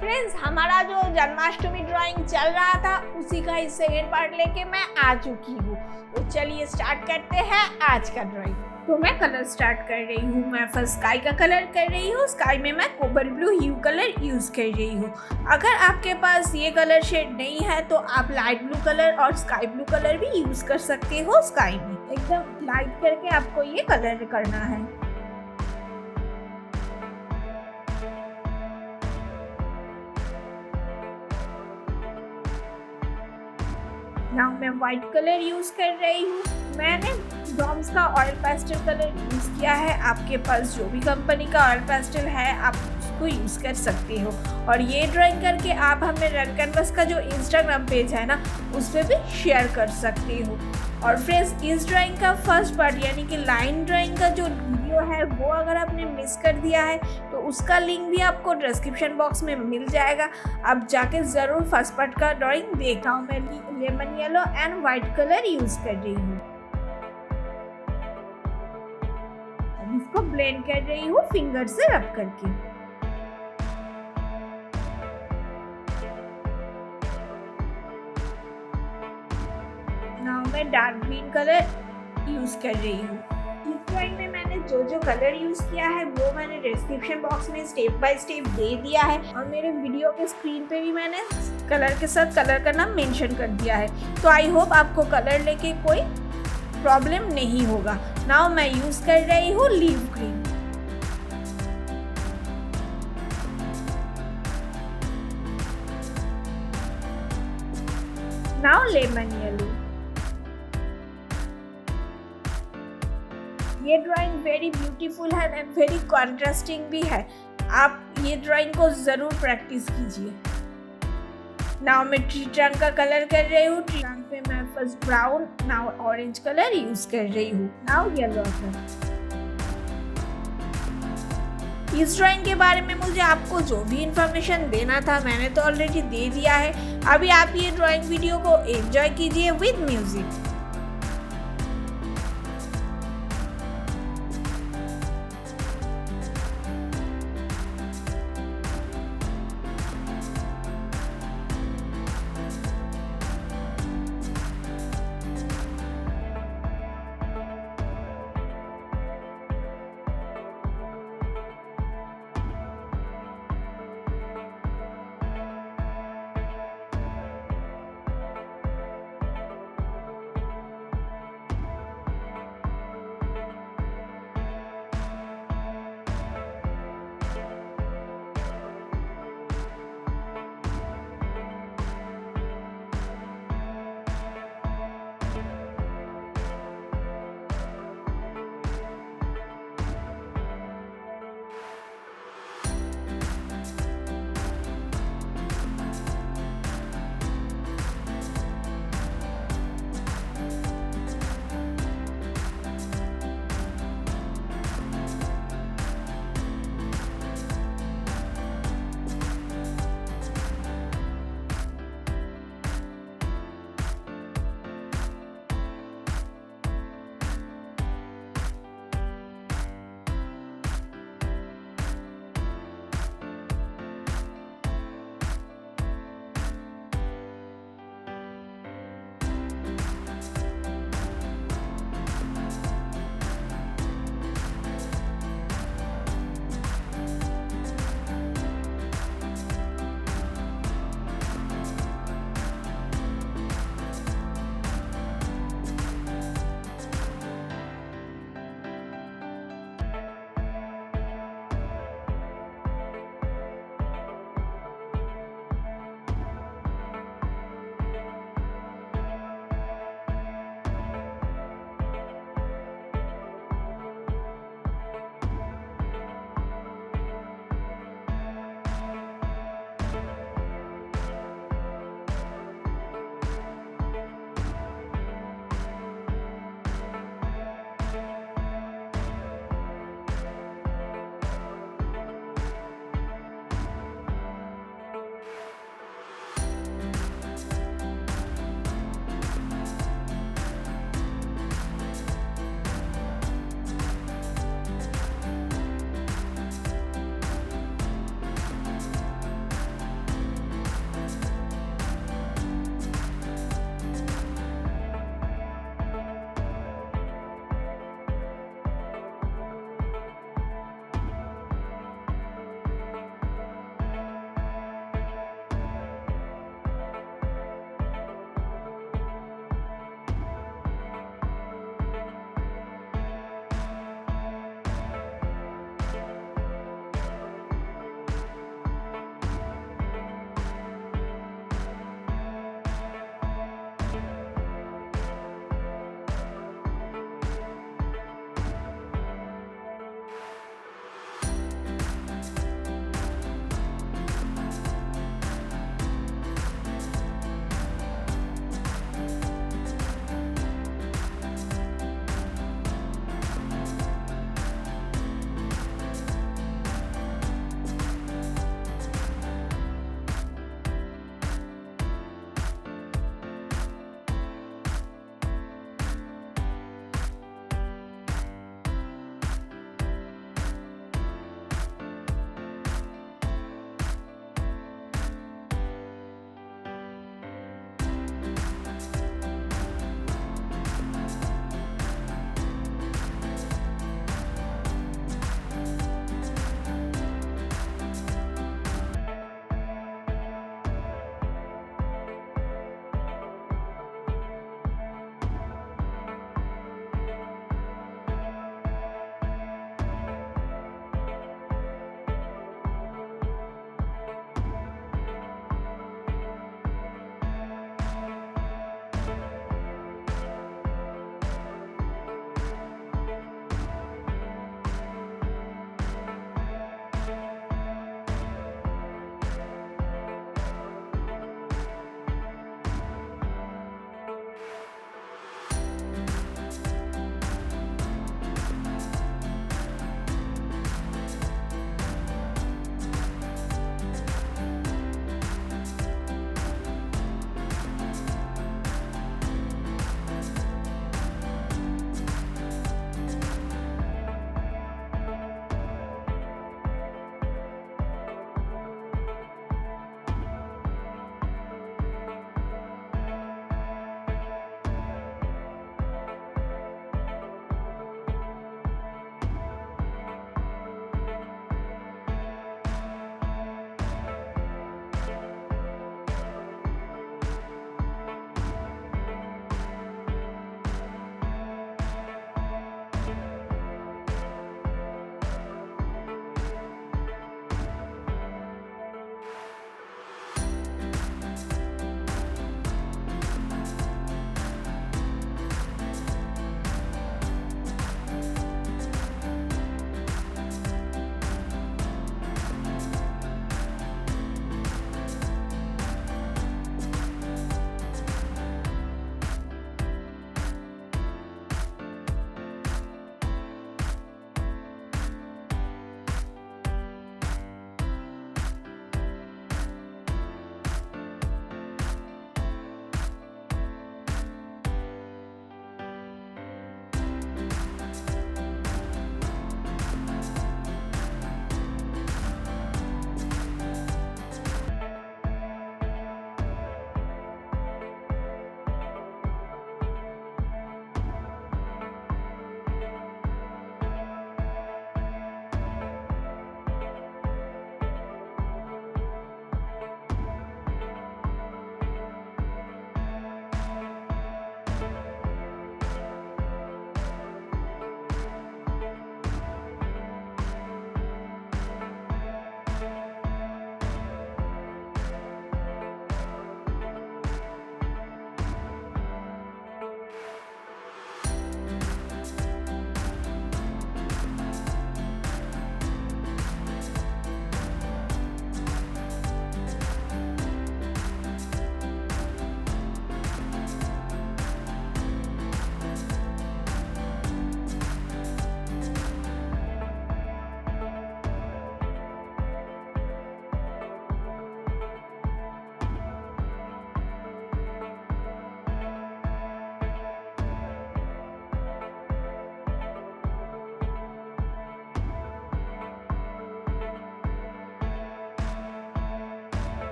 Friends, हमारा जो Janmashtami drawing चल रहा था उसी का ही सेकेंड पार्ट लेके मैं आ चुकी हूँ। तो चलिए स्टार्ट करते हैं आज का ड्राइंग। तो मैं कलर स्टार्ट कर रही हूँ। मैं फर्स्ट स्काई का कलर कर रही हूँ। स्काई में मैं कोबल ब्लू ह्यू कलर यूज कर रही हूँ। अगर आपके पास ये कलर शेड नहीं है तो आप लाइट ब्लू कलर और स्काई ब्लू कलर भी यूज कर सकते हो। स्काई में एकदम लाइट करके आपको ये कलर करना है। नाउ मैं व्हाइट कलर यूज कर रही हूँ। मैंने डॉम्स का ऑयल पेस्टल कलर यूज किया है। आपके पास जो भी कंपनी का ऑयल पेस्टल है आप उसको यूज कर सकते हो। और ये ड्राइंग करके आप हमें रेड कैनवस का जो इंस्टाग्राम पेज है ना उस पर भी शेयर कर सकते हो। और फ्रेंड्स, इस ड्राइंग का फर्स्ट पार्ट यानी कि लाइन ड्राइंग का जो वीडियो है वो अगर आपने मिस कर दिया है तो उसका लिंक भी आपको डिस्क्रिप्शन बॉक्स में मिल जाएगा। आप जाके ज़रूर फर्स्ट पार्ट का ड्राइंग देखा हूँ। मैं lemon yellow and white colour use कर रही हूँ। इसको ब्लेंड कर रही हूँ फिंगर से रब करके। नाउ मैं डार्क ग्रीन कलर यूज कर रही हूँ। इस ड्राइंग में मैंने जो कलर यूज किया है वो मैंने डिस्क्रिप्शन बॉक्स में स्टेप बाय स्टेप दे दिया है और मेरे वीडियो के स्क्रीन पे भी मैंने कलर के साथ कलर का नाम मेंशन कर दिया है। तो आई होप आपको कलर लेके कोई प्रॉब्लम नहीं होगा। नाउ मैं यूज कर रही हूँ leaf green. Now lemon yellow. ये ड्राइंग वेरी ब्यूटीफुल है एंड वेरी कॉन्ट्रास्टिंग भी है। आप ये ड्राइंग को ज़रूर प्रैक्टिस कीजिए। नाउ मैं ट्री ट्रंक का कलर कर रही हूँ। ट्री ट्रंक पे मैं first brown now orange colour use कर रही हूँ। Now yellow colour. इस ड्राइंग के बारे में मुझे आपको जो भी इंफॉर्मेशन देना था मैंने तो ऑलरेडी दे दिया है। अभी आप ये ड्राइंग वीडियो को एंजॉय कीजिए विद म्यूजिक।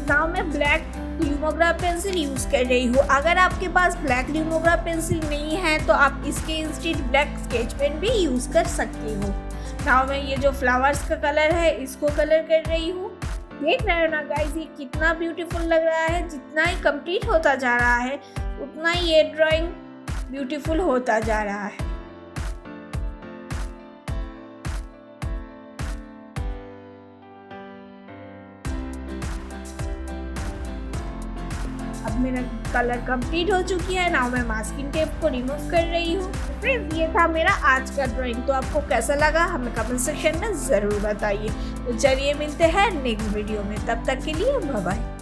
नाउ मैं ब्लैक ल्यूमोग्राफ पेंसिल यूज़ कर रही हूँ। अगर आपके पास ब्लैक ल्यूमोग्राफ पेंसिल नहीं है तो आप इसके इंस्टेड ब्लैक स्केच पेन भी यूज़ कर सकती हो। नाउ मैं ये जो फ्लावर्स का कलर है इसको कलर कर रही हूँ। देख रहे हो ना गाइस, ये कितना ब्यूटीफुल लग रहा है। जितना ही कंप्लीट होता जा रहा है उतना ही ये ड्राइंग ब्यूटीफुल होता जा रहा है। अब मेरा कलर कंप्लीट हो चुकी है। नाउ मैं मास्किंग टेप को रिमूव कर रही हूँ। फ्रेंड्स, ये था मेरा आज का ड्राइंग। तो आपको कैसा लगा हमें कमेंट सेक्शन में ज़रूर बताइए। तो चलिए मिलते हैं नेक्स्ट वीडियो में, तब तक के लिए बाय बाय।